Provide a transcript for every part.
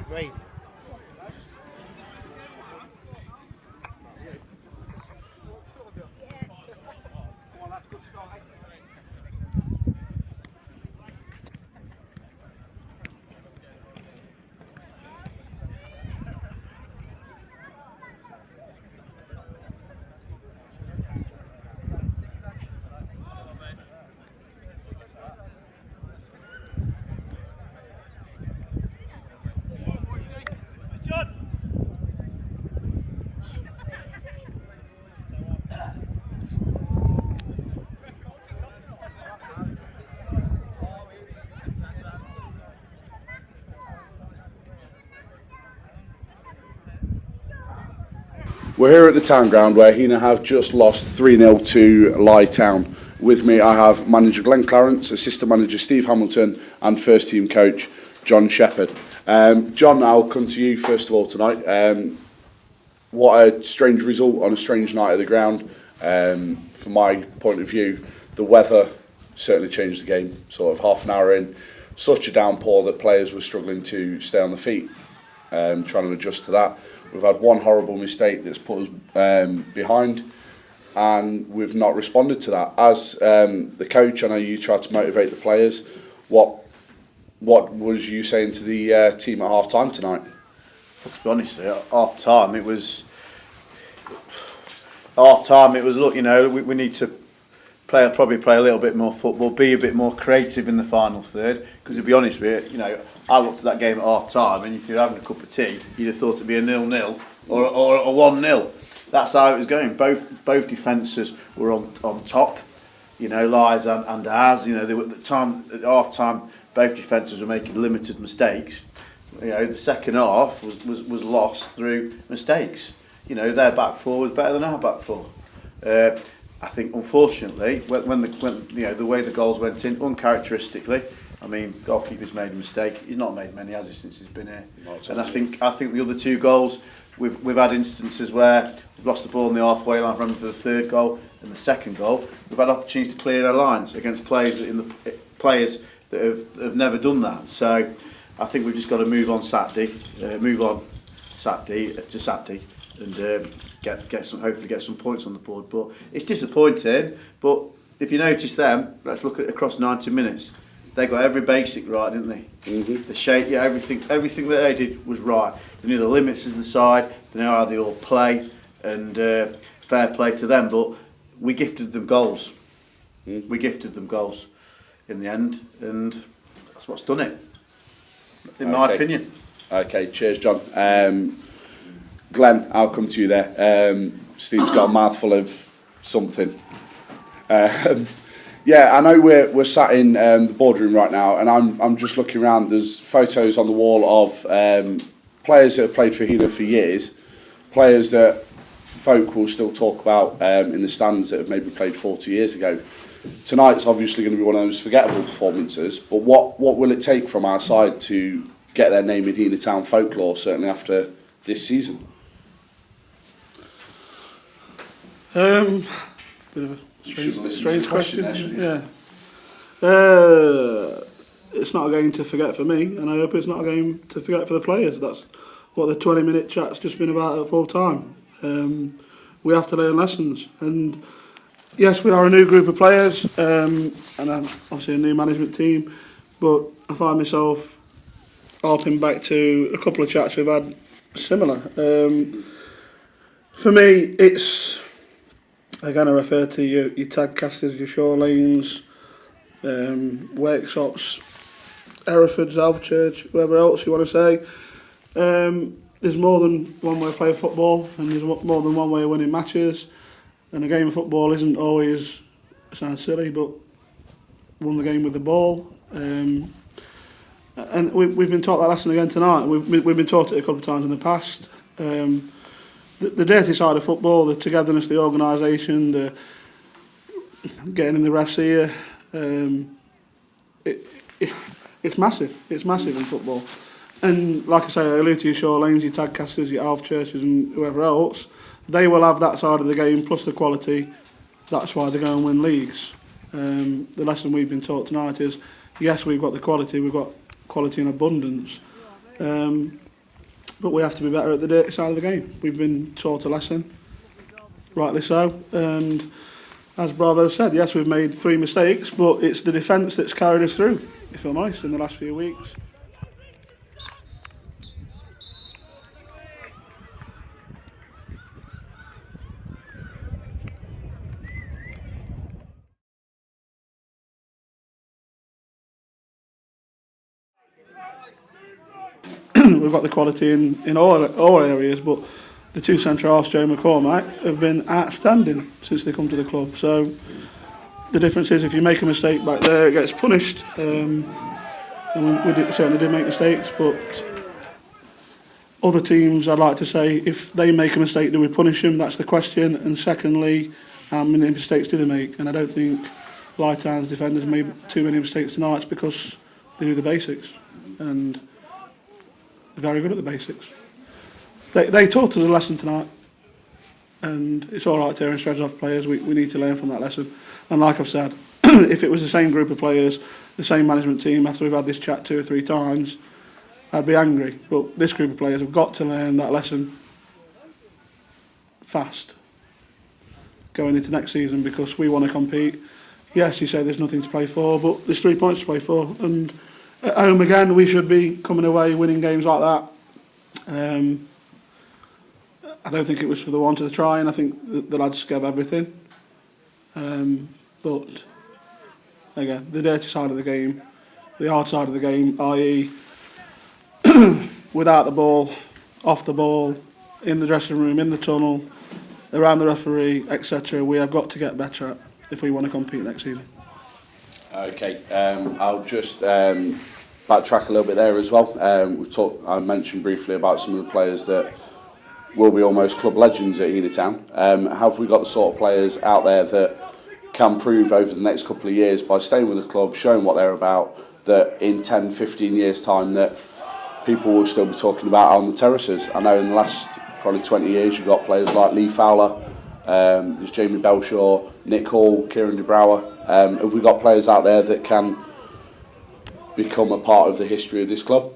Great. We're here at the town ground where Heanor have just lost 3-0 to Lye Town. With me I have manager Glenn Clarence, assistant manager Steve Hamilton and first team coach John Shepherd. John, I'll come to you first of all tonight. What a strange result on a strange night at the ground. From my point of view, the weather certainly changed the game. Sort of half an hour in, such a downpour that players were struggling to stay on their feet, trying to adjust to that. We've had one horrible mistake that's put us behind, and we've not responded to that. As the coach, I know you tried to motivate the players. What was you saying to the team at half time tonight? Well, to be honest, at half time it was look, you know, we need to probably play a little bit more football, be a bit more creative in the final third. Because to be honest with you, you know, I looked at that game at half time, and if you're having a cup of tea, you'd have thought it'd be a 0-0 or a 1-0. That's how it was going. Both defences were on top, you know, Lye's and ours. You know, they were at half time, both defences were making limited mistakes. You know, the second half was lost through mistakes. You know, their back four was better than our back four. I think, unfortunately, when you know the way the goals went in, uncharacteristically. I mean, goalkeeper's made a mistake. He's not made many, has he, since he's been here? And I think the other two goals, we've had instances where we've lost the ball on the halfway line, running for the third goal and the second goal. We've had opportunities to clear our lines against players that have never done that. So I think we've just got to move on Saturday, and hopefully get some points on the board. But it's disappointing. But if you notice them, let's look at across 90 minutes. They got every basic right, didn't they? Mm-hmm. The shape, yeah, everything that they did was right. They knew the limits of the side. They know how they all play, and fair play to them. But we gifted them goals. Mm-hmm. We gifted them goals in the end, and that's what's done it, in my opinion. Okay, cheers, John. Glenn, I'll come to you there. Steve's got a mouthful of something. Yeah, I know we're sat in the boardroom right now, and I'm just looking around. There's photos on the wall of players that have played for Heanor for years, players that folk will still talk about in the stands that have maybe played 40 years ago. Tonight's obviously going to be one of those forgettable performances, but what will it take from our side to get their name in Heanor Town folklore, certainly after this season? Bit of a strange question. Yeah. It's not a game to forget for me, and I hope it's not a game to forget for the players. That's what the 20-minute chat's just been about at full time. We have to learn lessons, and yes, we are a new group of players, and obviously a new management team. But I find myself harping back to a couple of chats we've had similar. For me, it's. Again, I refer to your Tadcasters, your Shore Lanes, Wakesops, Herefords, Alvechurch, whoever else you want to say. There's more than one way of playing football, and there's more than one way of winning matches. And a game of football isn't always, sounds silly, but won the game with the ball. And we've been taught that lesson again tonight. We've been taught it a couple of times in the past. The dirty side of football, the togetherness, the organisation, the getting in the ref's ear, it's massive. It's massive in football. And like I say, I allude to your Shore Lanes, your Tadcasters, your Alvechurches and whoever else. They will have that side of the game plus the quality. That's why they go and win leagues. The lesson we've been taught tonight is, yes, we've got the quality, we've got quality in abundance. but we have to be better at the dirty side of the game. We've been taught a lesson, rightly so, and as Bravo said, yes, we've made 3 mistakes, but it's the defence that's carried us through, if I'm honest, in the last few weeks. We've got the quality in all areas, but the 2 centre halves, Joe McCormack, have been outstanding since they come to the club. So the difference is if you make a mistake back there, it gets punished. And certainly do make mistakes, but other teams, I'd like to say, if they make a mistake, do we punish them? That's the question. And secondly, how many mistakes do they make? And I don't think Lye Town's defenders made too many mistakes tonight. It's because they do the basics. And they're very good at the basics. They taught us a lesson tonight, and it's all right tearing shreds off players. We need to learn from that lesson. And like I've said, if it was the same group of players, the same management team, after we've had this chat 2 or 3 times, I'd be angry. But this group of players have got to learn that lesson fast going into next season, because we want to compete. Yes, you say there's nothing to play for, but there's 3 points to play for. And at home again, we should be coming away winning games like that. I don't think it was for the want of the trying. I think the lads gave everything. But again, the dirty side of the game, the hard side of the game, i.e. without the ball, off the ball, in the dressing room, in the tunnel, around the referee, etc. we have got to get better at if we want to compete next season. Okay, I'll just backtrack a little bit there as well. I mentioned briefly about some of the players that will be almost club legends at Heanor Town. Have we got the sort of players out there that can prove over the next couple of years by staying with the club, showing what they're about, that in 10, 15 years' time that people will still be talking about on the terraces? I know in the last probably 20 years you've got players like Lee Fowler, there's Jamie Belshaw, Nick Hall, Kieran De Brouwer. Have we got players out there that can become a part of the history of this club?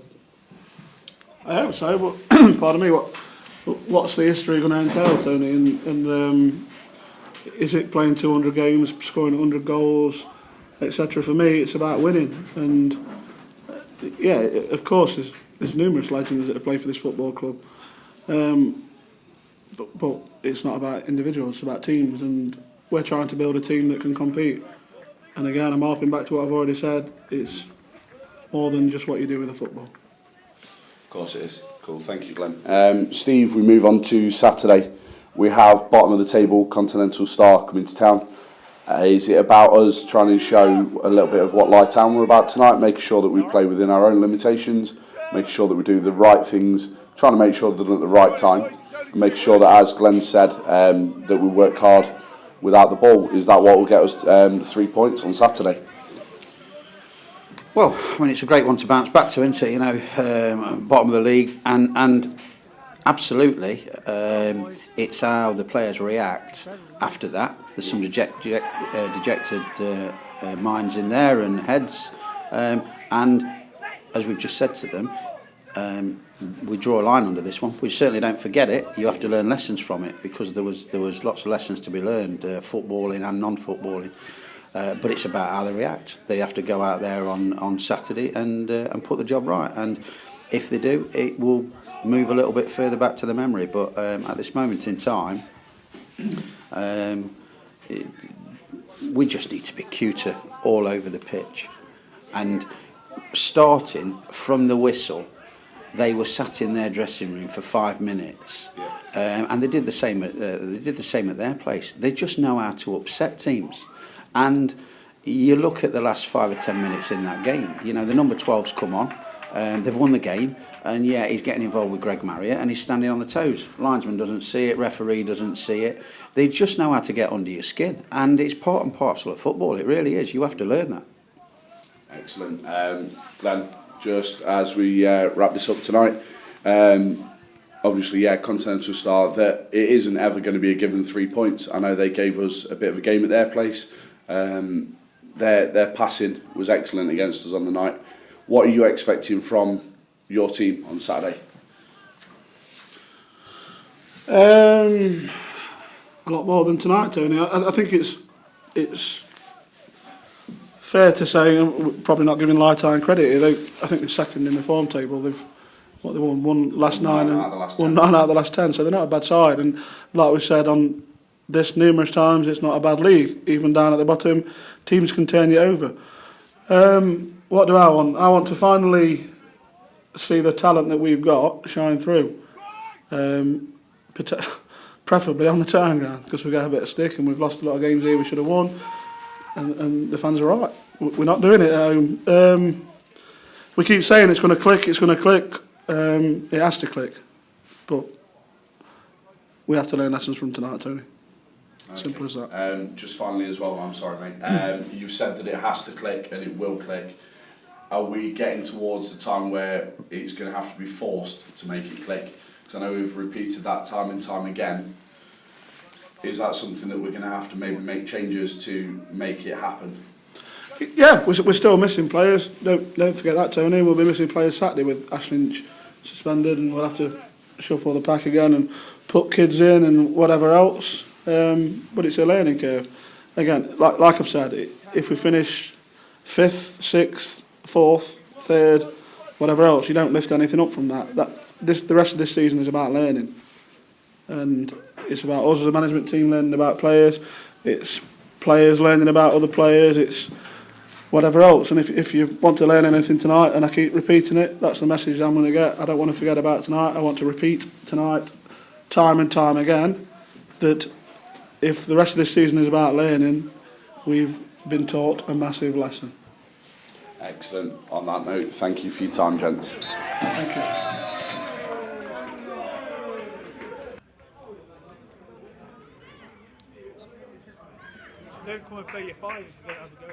I hope so, but pardon me, what's the history going to entail, Tony? And is it playing 200 games, scoring 100 goals, etc.? For me, it's about winning. And yeah, of course, there's numerous legends that have played for this football club. But it's not about individuals, it's about teams. And we're trying to build a team that can compete. And again, I'm harping back to what I've already said. It's more than just what you do with a football. Of course it is. Cool, thank you, Glenn. Steve, we move on to Saturday. We have bottom of the table Continental Star coming to town. Is it about us trying to show a little bit of what Lye Town we're about tonight, making sure that we play within our own limitations, making sure that we do the right things, trying to make sure they're done at the right time, and making sure that, as Glenn said, that we work hard without the ball? Is that what will get us 3 points on Saturday? Well, I mean, it's a great one to bounce back to, isn't it? You know, bottom of the league, and absolutely, it's how the players react after that. There's some dejected minds in there and heads, and as we've just said to them, we draw a line under this one. We certainly don't forget it. You have to learn lessons from it, because there was lots of lessons to be learned, footballing and non-footballing. But it's about how they react. They have to go out there on Saturday and put the job right. And if they do, it will move a little bit further back to the memory. But at this moment in time, we just need to be cuter all over the pitch. And starting from the whistle, they were sat in their dressing room for 5 minutes, and they did the same at their place. They just know how to upset teams. And you look at the last 5 or 10 minutes in that game. You know, the number 12's come on. They've won the game, and yeah, he's getting involved with Greg Marriott, and he's standing on the toes. Linesman doesn't see it, referee doesn't see it. They just know how to get under your skin, and it's part and parcel of football. It really is. You have to learn that. Excellent. Glenn, just as we wrap this up tonight, obviously, Continental Star, that it isn't ever going to be a given 3 points. I know they gave us a bit of a game at their place. Their passing was excellent against us on the night. What are you expecting from your team on Saturday? A lot more than tonight, Tony. I think it's fair to say, we're probably not giving Lye Town credit. I think they're second in the form table. They won last nine and won 9 out of the last 10, so they're not a bad side. And like we've said on this numerous times, it's not a bad league. Even down at the bottom, teams can turn you over. What do I want? I want to finally see the talent that we've got shine through. Preferably on the town ground, because we got a bit of stick and we've lost a lot of games here we should have won, and the fans are right. We're not doing it at home. We keep saying it's going to click, it's going to click. It has to click, but we have to learn lessons from tonight, Tony. Okay. Simple as that. Just finally as well, I'm sorry mate, you've said that it has to click and it will click. Are we getting towards the time where it's going to have to be forced to make it click? Because I know we've repeated that time and time again. Is that something that we're going to have to maybe make changes to make it happen? Yeah, we're still missing players. Don't forget that, Tony. We'll be missing players Saturday with Ashlinch suspended, and we'll have to shuffle the pack again and put kids in and whatever else. But it's a learning curve. Again, like I've said, if we finish 5th, 6th, 4th, 3rd, whatever else, you don't lift anything up from that. The rest of this season is about learning, and it's about us as a management team learning about players. It's players learning about other players. It's whatever else. And if you want to learn anything tonight, and I keep repeating it, that's the message I'm going to get. I don't want to forget about tonight. I want to repeat tonight, time and time again, that if the rest of this season is about learning, we've been taught a massive lesson. Excellent. On that note, thank you for your time, gents. Thank you. Don't come and play your fines if you don't have a go.